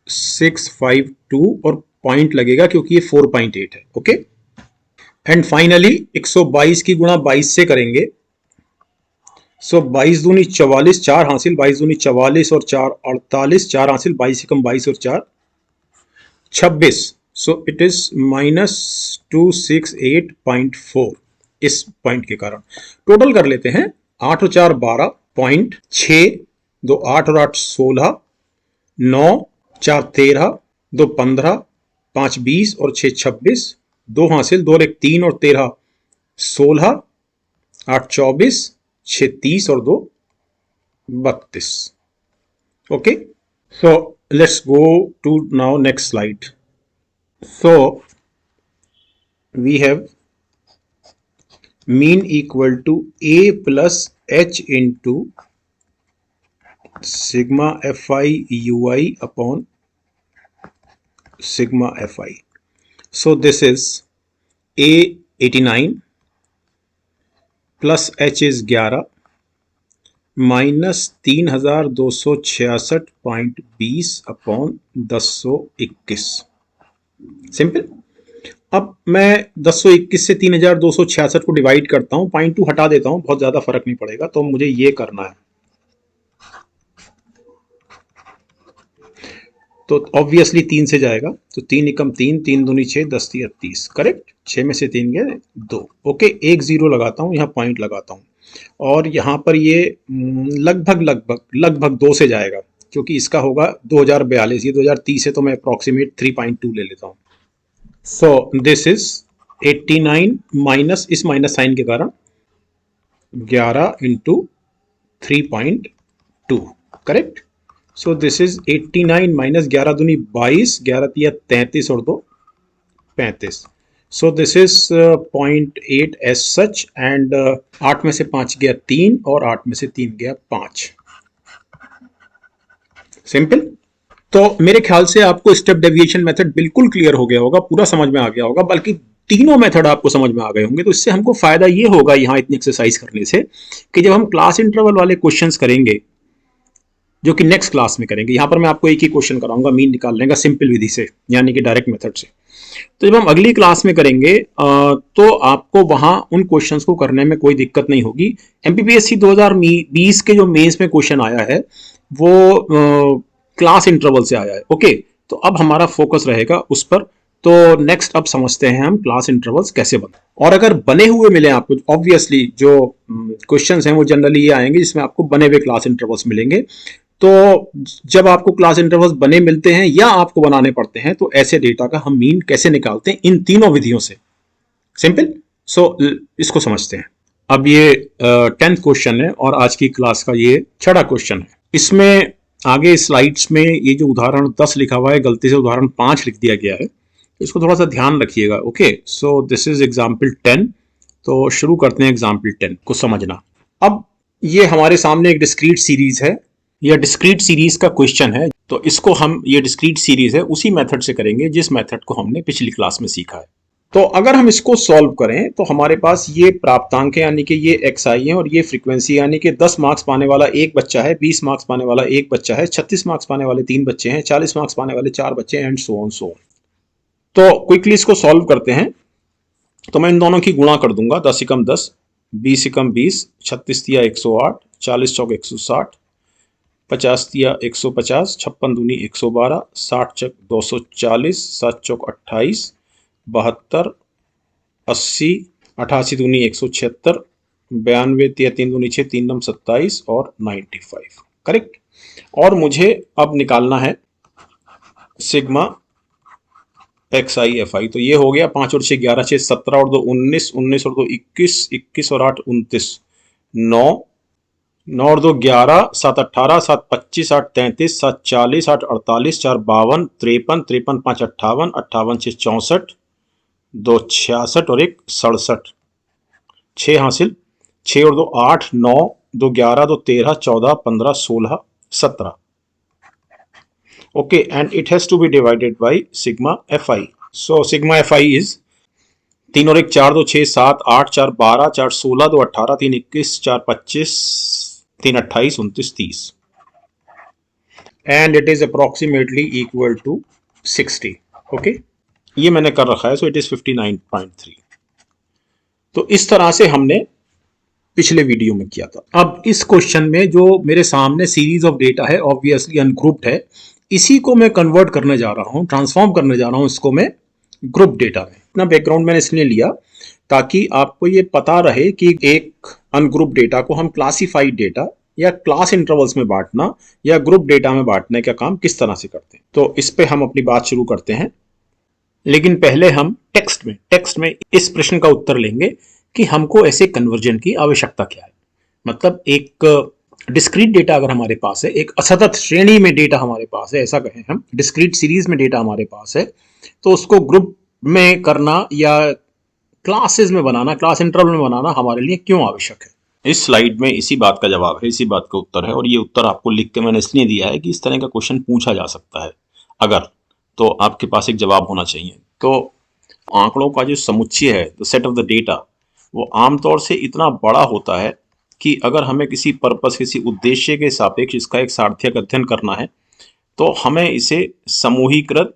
652, और पॉइंट लगेगा क्योंकि ये 4.8 है। ओके, एंड फाइनली 122 की गुणा 22 से करेंगे। सो 22 दूनी 44, 4 हासिल, 22 दूनी 44 और 4 48, 4 हासिल, 22 एकम 22 और 4 26। सो इट इज -268.4। इस पॉइंट के कारण टोटल कर लेते हैं। 8 और 4 12, पॉइंट 6, 2 8 और 8 16, 9 4 13, 2 15, 5 20 और 6 26, 2 हासिल, 2 और 1 3 और 13 16, 8 24, 6 30 और 2 32। Okay, so let's go to now next slide. So we have mean equal to a plus h into sigma fi ui upon sigma fi. So this is a 89 plus h is 11 minus 3266.20 upon 1021। Simple. अब मैं 1021 से 3266 को divide करता हूं, 0.2 हटा देता हूं, बहुत ज्यादा फर्क नहीं पड़ेगा, तो मुझे ये करना है। तो ऑब्वियसली 3 से जाएगा, तो 3 एकम 3, 3 दूनी 6, 10 तिया 30, करेक्ट। 6 में से 3 गए 2। ओके, एक जीरो लगाता हूँ, यहाँ पॉइंट लगाता हूँ, और यहाँ पर ये लगभग लगभग लगभग 2 से जाएगा, क्योंकि इसका होगा 2042, ये 2030 है, तो मैं अप्रोक्सीमेट 3.2 ले लेता हूँ। सो दिस इज 89 माइनस, इस माइनस साइन के कारण 11 into 3.2, correct. So this is 89 minus 11 दूनी 22, 11 तिया 33 और 2 35। So this is 0.8 as such, and 8 में से 5 गया 3, और 8 में से 3 गया 5। सिंपल। तो मेरे ख्याल से आपको स्टेप डेविएशन मेथड बिल्कुल क्लियर हो गया होगा, पूरा समझ में आ गया होगा, बल्कि तीनों मेथड आपको समझ में आ गए होंगे। तो इससे हमको फायदा ये होगा यहाँ इतनी एक्सरसाइज करने से, कि जब हम क्लास इंटरवल वाले क्वेश्चंस करेंगे, जो कि नेक्स्ट क्लास में करेंगे, यहाँ पर मैं आपको एक ही क्वेश्चन कराऊंगा मीन निकालने का सिंपल विधि से, यानी कि डायरेक्ट मेथड से। तो जब हम अगली क्लास में करेंगे तो आपको वहां उन क्वेश्चंस को करने में कोई दिक्कत नहीं होगी। एमपीपीएससी 2020 के जो मेंस में क्वेश्चन आया है वो क्लास इंटरवल से आया है। ओके, तो अब हमारा फोकस रहेगा उस पर। तो नेक्स्ट अब समझते हैं हम क्लास इंटरवल्स कैसे बने, और अगर बने हुए मिले आपको, ऑब्वियसली जो क्वेश्चंस हैं वो जनरली ये आएंगे जिसमें आपको बने हुए क्लास इंटरवल्स मिलेंगे। तो जब आपको क्लास इंटरवल्स बने मिलते हैं या आपको बनाने पड़ते हैं, तो ऐसे डेटा का हम मीन कैसे निकालते हैं इन तीनों विधियों से। सिंपल। सो इसको समझते हैं। अब ये 10th क्वेश्चन है और आज की क्लास का ये 6वां क्वेश्चन है। इसमें आगे स्लाइड्स में ये जो उदाहरण 10 लिखा हुआ है, गलती से उदाहरण 5 लिख दिया गया है, इसको थोड़ा सा ध्यान रखिएगा। Okay, so this is example 10। तो शुरू करते हैं एग्जाम्पल 10 को समझना। अब ये हमारे सामने एक डिस्क्रीट सीरीज है, यह डिस्क्रीट सीरीज का क्वेश्चन है। तो इसको हम, ये डिस्क्रीट सीरीज है, उसी मेथड से करेंगे जिस मेथड को हमने पिछली क्लास में सीखा है। तो अगर हम इसको सॉल्व करें तो हमारे पास ये प्राप्तांक है, यानी कि ये एक्स आई है, और ये फ्रीक्वेंसी, यानी कि 10 मार्क्स पाने वाला एक बच्चा है, 20 मार्क्स पाने वाला एक बच्चा है, 36 मार्क्स पाने वाले 3 बच्चे हैं, 40 मार्क्स पाने वाले 4 बच्चे हैं, and so on so on. तो क्विकली इसको सॉल्व करते हैं। तो मैं इन दोनों की गुणा कर दूंगा, 10 एकम 10, 20 एकम 20, 36 तिया 108, 40 चौक 160, 50 तिया 150, 56 दूनी 112, 60 चौक 240, 7 चौक 28, 72, 80, 88 दूनी 176, 92 तिया 3 दूनी 6, 3 नम 27 और 95, करेक्ट। और मुझे अब निकालना है सिग्मा एक्स आई एफ आई। तो ये हो गया 5 और 6 11, 6 17 और 2 19, 19 और 2 21, 21 और 8 29, 9, 9 और 2 11, 7 18, 7 25, 8 33, 7 40, 8 48, 4 52, 53, 53 5 58, 58 6 64, 2 66 और 1 67, 6 हासिल, 6 और 2 8, 9, 2 11, 2 13, 14, 15, 16, 17। Okay, and it has to be divided by sigma fi. So sigma fi is 3 और 1 4, 2 6 7 8, 4 12, 4 16, 2 18, 3 21, 4 25, 3 28, 29 30, and it is approximately equal to 60. Okay, ये मैंने कर रखा है, so it is 59.3. तो इस तरह से हमने पिछले वीडियो में किया था। अब इस क्वेश्चन में जो मेरे सामने सीरीज ऑफ डेटा है, ऑब्वियसली अनग्रुप्ड है, इसी को मैं कन्वर्ट करने जा रहा हूं, ट्रांसफॉर्म करने जा रहा हूं इसको मैं ग्रुप डेटा में। अपना बैकग्राउंड मैंने इसलिए लिया ताकि आपको ये पता रहे कि एक अनग्रुप डेटा को हम क्लासिफाइड डेटा या क्लास इंटरवल्स में बांटना या ग्रुप डेटा में बांटने का काम किस तरह से करते हैं। तो इस पे हम अपनी बात शुरू करते हैं, लेकिन पहले हम टेक्स्ट में इस प्रश्न का उत्तर लेंगे कि हमको ऐसे कन्वर्जन की आवश्यकता क्या है। मतलब एक डिस्क्रीट डेटा अगर हमारे पास है, एक असतत श्रेणी में डेटा हमारे पास है, ऐसा कहें हम, डिस्क्रीट सीरीज में डेटा हमारे पास है, तो उसको ग्रुप में करना या क्लासेस में बनाना, क्लास इंटरवल में बनाना हमारे लिए क्यों आवश्यक है। इस स्लाइड में इसी बात का जवाब है, इसी बात का उत्तर है, और ये उत्तर आपको लिख के मैंने इसलिए दिया है कि इस तरह का क्वेश्चन पूछा जा सकता है अगर, तो आपके पास एक जवाब होना चाहिए। तो आंकड़ों का जो समुच्चय है, the set of the data, वो आमतौर से इतना बड़ा होता है कि अगर हमें किसी पर्पस, किसी उद्देश्य के सापेक्ष इसका एक सार्थक अध्ययन करना है, तो हमें इसे समूहीकृत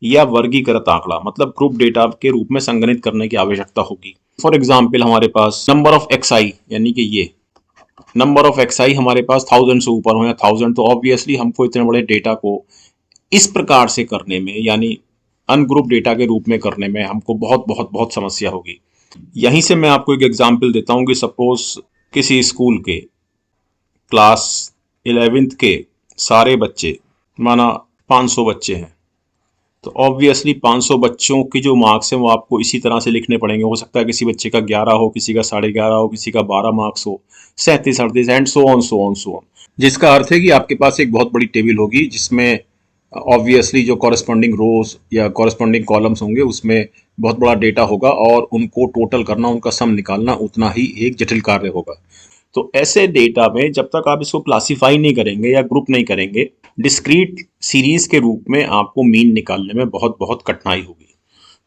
या वर्गीकृत आंकड़ा, मतलब ग्रुप डेटा के रूप में संगणित करने की आवश्यकता होगी। फॉर एग्जाम्पल, हमारे पास नंबर ऑफ एक्स आई, यानी कि ये नंबर ऑफ एक्स आई हमारे पास 1000 से ऊपर हो या 1000, तो ऑब्वियसली हमको इतने बड़े डेटा को इस प्रकार से करने में, यानी अनग्रुप डेटा के रूप में करने में हमको बहुत बहुत बहुत समस्या होगी। यहीं से मैं आपको एक एग्जांपल देता हूं कि सपोज किसी स्कूल के क्लास 11th के सारे बच्चे, माना 500 बच्चे हैं, तो ऑब्वियसली 500 बच्चों की जो मार्क्स हैं वो आपको इसी तरह से लिखने पड़ेंगे। हो सकता है किसी बच्चे का 11 हो, किसी का 11.5 हो, किसी का 12 मार्क्स हो, 37, 38 एंड सो ऑन, जिसका अर्थ है कि आपके पास एक बहुत बड़ी टेबल होगी जिसमें ऑब्वियसली जो कॉरेस्पॉन्डिंग रोज या कॉरेस्पॉन्डिंग कॉलम्स होंगे उसमें बहुत बड़ा डेटा होगा और उनको टोटल करना, उनका सम निकालना उतना ही एक जटिल कार्य होगा। तो ऐसे डेटा में जब तक आप इसको क्लासिफाई नहीं करेंगे या ग्रुप नहीं करेंगे, डिस्क्रीट सीरीज के रूप में आपको मीन निकालने में बहुत बहुत कठिनाई होगी।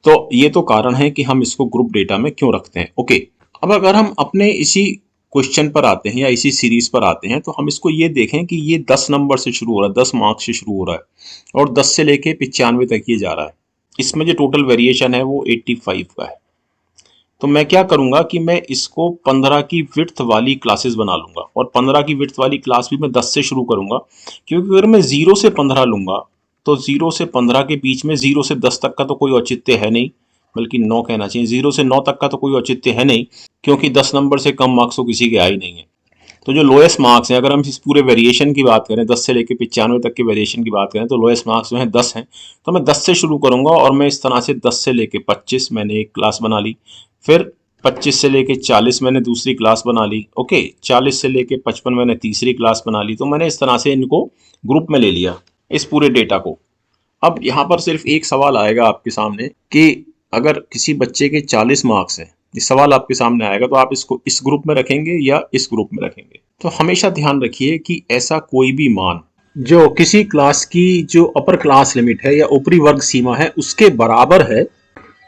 तो ये तो कारण है कि हम इसको ग्रुप डेटा में क्यों रखते हैं। ओके, अब अगर हम अपने इसी क्वेश्चन पर आते हैं या इसी सीरीज पर आते हैं, तो हम इसको ये देखें कि ये 10 नंबर से शुरू हो रहा है, 10 मार्क्स से शुरू हो रहा है और 10 से लेके 95 तक ये जा रहा है। इसमें जो टोटल वेरिएशन है वो 85 का है। तो मैं क्या करूंगा कि मैं इसको 15 की विड्थ वाली क्लासेस बना लूंगा और 15 की विड्थ वाली क्लास भी मैं 10 से शुरू करूंगा, क्योंकि अगर मैं 0 से 15 लूंगा तो 0 से 15 के बीच में 0 से 10 तक का तो कोई औचित्य है नहीं, बल्कि 9 कहना चाहिए। 0 से 9 तक का तो कोई औचित्य है नहीं, क्योंकि 10 नंबर से कम मार्क्स तो किसी के आ ही नहीं है। तो जो लोएस्ट मार्क्स हैं, अगर हम इस पूरे वेरिएशन की बात करें, 10 से लेकर 95 तक के वेरिएशन की बात करें, तो लोएस्ट मार्क्स जो हैं 10 हैं। तो मैं 10 से शुरू करूंगा और मैं इस तरह से 10 से लेकर 25 मैंने एक क्लास बना ली, फिर 25 से लेके 40 मैंने दूसरी क्लास बना ली। ओके, 40 से लेके 55 मैंने तीसरी क्लास बना ली। तो मैंने इस तरह से इनको ग्रुप में ले लिया, इस पूरे डेटा को। अब यहाँ पर सिर्फ एक सवाल आएगा आपके सामने कि अगर किसी बच्चे के 40 मार्क्स हैं, ये सवाल आपके सामने आएगा, तो आप इसको इस ग्रुप में रखेंगे या इस ग्रुप में रखेंगे। तो हमेशा ध्यान रखिए कि ऐसा कोई भी मान जो किसी क्लास की जो अपर क्लास लिमिट है या ऊपरी वर्ग सीमा है उसके बराबर है,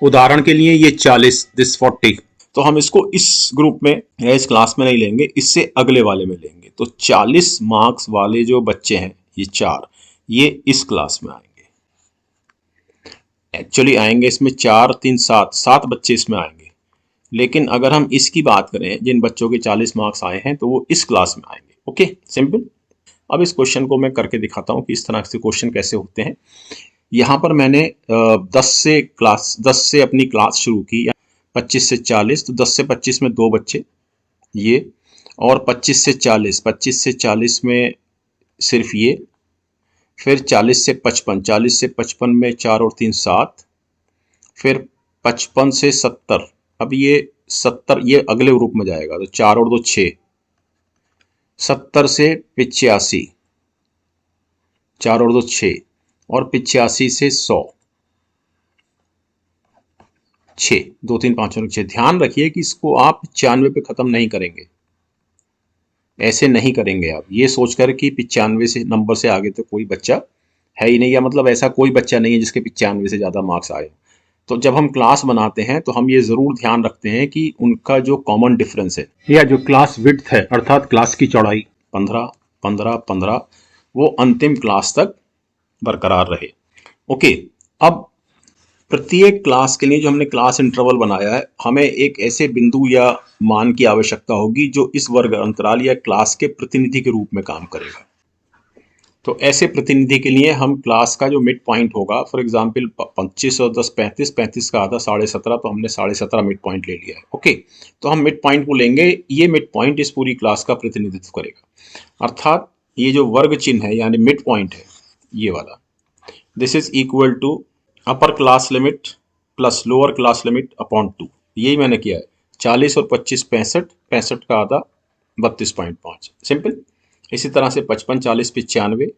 उदाहरण के लिए ये 40, दिस 40, तो हम इसको इस ग्रुप में या इस क्लास में नहीं लेंगे, इससे अगले वाले में लेंगे। तो 40 मार्क्स वाले जो बच्चे हैं ये 4, ये इस क्लास में आएंगे। एक्चुअली आएंगे इसमें 4, 3, 7 बच्चे इसमें आएंगे, लेकिन अगर हम इसकी बात करें, जिन बच्चों के 40 मार्क्स आए हैं, तो वो इस क्लास में आएंगे। Okay, simple. अब इस क्वेश्चन को मैं करके दिखाता हूं कि इस तरह से क्वेश्चन कैसे होते हैं। यहाँ पर मैंने 10 से अपनी क्लास शुरू की, 25 से 40, तो 10 से 25 में 2 बच्चे ये, और 25 से 40 में सिर्फ ये, फिर 40 से 55 में 4 और 3 7, फिर 55 से 70, अब ये 70 ये अगले ग्रुप में जाएगा, तो 4 और 2 6, 70 से 85, 4 और 2 6, और 85 से 100, 6, 2 3 5 और 6। ध्यान रखिए कि इसको आप 95 पे खत्म नहीं करेंगे, ऐसे नहीं करेंगे आप ये सोचकर कि 95 से नंबर से आगे तो कोई बच्चा है ही नहीं, या मतलब ऐसा कोई बच्चा नहीं है जिसके 95 से ज्यादा मार्क्स आए। तो जब हम क्लास बनाते हैं तो हम ये जरूर ध्यान रखते हैं कि उनका जो कॉमन डिफरेंस है या जो क्लास विड्थ है, अर्थात क्लास की चौड़ाई 15 15 15, वो अंतिम क्लास तक बरकरार रहे। ओके, अब प्रत्येक क्लास के लिए जो हमने क्लास इंटरवल बनाया है, हमें एक ऐसे बिंदु या मान की आवश्यकता होगी जो इस वर्ग अंतराल या क्लास के प्रतिनिधि के रूप में काम करेगा। तो ऐसे प्रतिनिधि के लिए हम क्लास का जो मिड पॉइंट होगा, फॉर एग्जांपल 25 और 10 35, 35 का आधा 17.5, तो हमने 17.5 मिड पॉइंट ले लिया है। ओके, तो हम मिड पॉइंट को लेंगे, ये मिड पॉइंट इस पूरी क्लास का प्रतिनिधित्व करेगा। अर्थात ये जो वर्ग चिन्ह है यानी मिड पॉइंट है ये वाला, this is equal to upper class limit plus lower class limit upon 2। यही मैंने किया है। 40 और 25 65, 65 का आधा 32.5, सिंपल। इसी तरह से 55 40 95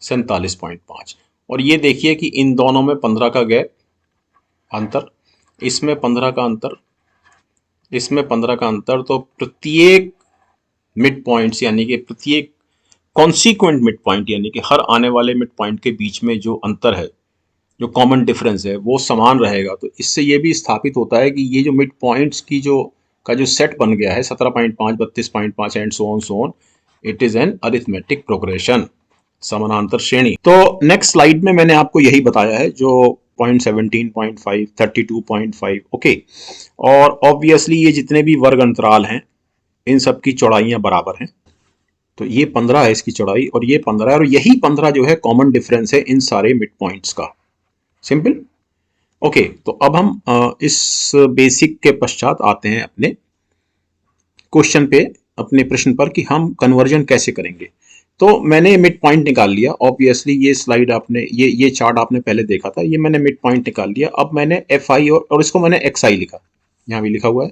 47.5, और ये देखिए कि इन दोनों में 15 का गैप अंतर, इसमें 15 का अंतर, इसमें 15 का अंतर। तो प्रत्येक मिड पॉइंट्स यानी कि प्रत्येक कॉन्सिक्वेंट मिड पॉइंट यानी कि हर आने वाले मिड पॉइंट के बीच में जो अंतर है, जो कॉमन डिफरेंस है, वो समान रहेगा। तो इससे ये भी स्थापित होता है कि ये जो मिड पॉइंट्स की जो सेट बन गया है 17.5 32.5 and so on, it is an arithmetic progression, समानांतर श्रेणी। तो नेक्स्ट स्लाइड में मैंने आपको यही बताया है, जो 0.17.5 32.5। ओके, और ऑब्वियसली ये जितने भी वर्ग अंतराल हैं इन सब की चौड़ाइयां बराबर हैं। तो ये 15 है इसकी चौड़ाई और ये 15 है, और यही 15 जो है कॉमन डिफरेंस है इन सारे मिड पॉइंट्स का। सिंपल। ओके, तो अब हम इस बेसिक के पश्चात आते हैं अपने क्वेश्चन पे, अपने प्रश्न पर कि हम कन्वर्जन कैसे करेंगे। तो मैंने मिड पॉइंट निकाल लिया। ऑब्वियसली ये स्लाइड आपने, ये चार्ट आपने पहले देखा था, ये मैंने मिड पॉइंट निकाल लिया। अब मैंने एफ आई और इसको मैंने एक्स आई लिखा, यहाँ भी लिखा हुआ है।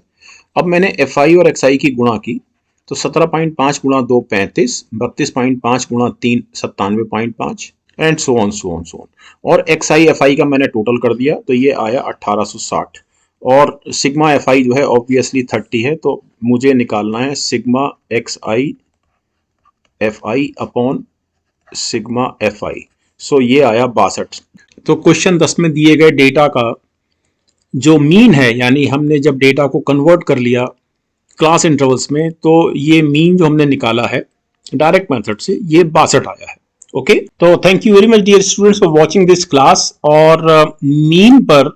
अब मैंने एफ आई और एक्स आई की गुणा की, तो 17.5 गुणा 2 35, 32.5 गुणा 3 97.5 and so on so on so on. और एक्स आई एफ आई का मैंने टोटल कर दिया, तो ये आया 1860। और सिग्मा एफ आई जो है ऑब्वियसली 30 है, तो मुझे निकालना है sigma x i f i upon sigma f i. So ये आया 62। तो क्वेश्चन 10 में दिए गए डेटा का जो मीन है, यानी हमने जब डेटा को कन्वर्ट कर लिया क्लास इंटरवल्स में, तो ये मीन जो हमने निकाला है डायरेक्ट मेथड से, ये 62 आया है। ओके, तो thank you very much dear students for watching this class. और मीन पर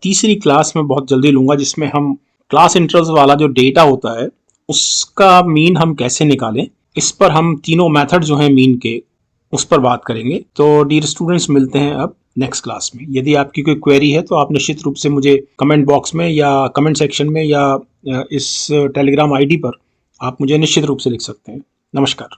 तीसरी क्लास में बहुत जल्दी लूंगा, जिसमें हम क्लास इंटरवल्स वाला जो डेटा होता है उसका मीन हम कैसे निकालें, इस पर हम तीनों मेथड जो हैं मीन के, उस पर बात करेंगे। तो डियर स्टूडेंट्स, मिलते हैं अब नेक्स्ट क्लास में। यदि आपकी कोई क्वेरी है तो आप निश्चित रूप से मुझे कमेंट बॉक्स में या कमेंट सेक्शन में या इस टेलीग्राम आईडी पर आप मुझे निश्चित रूप से लिख सकते हैं। नमस्कार।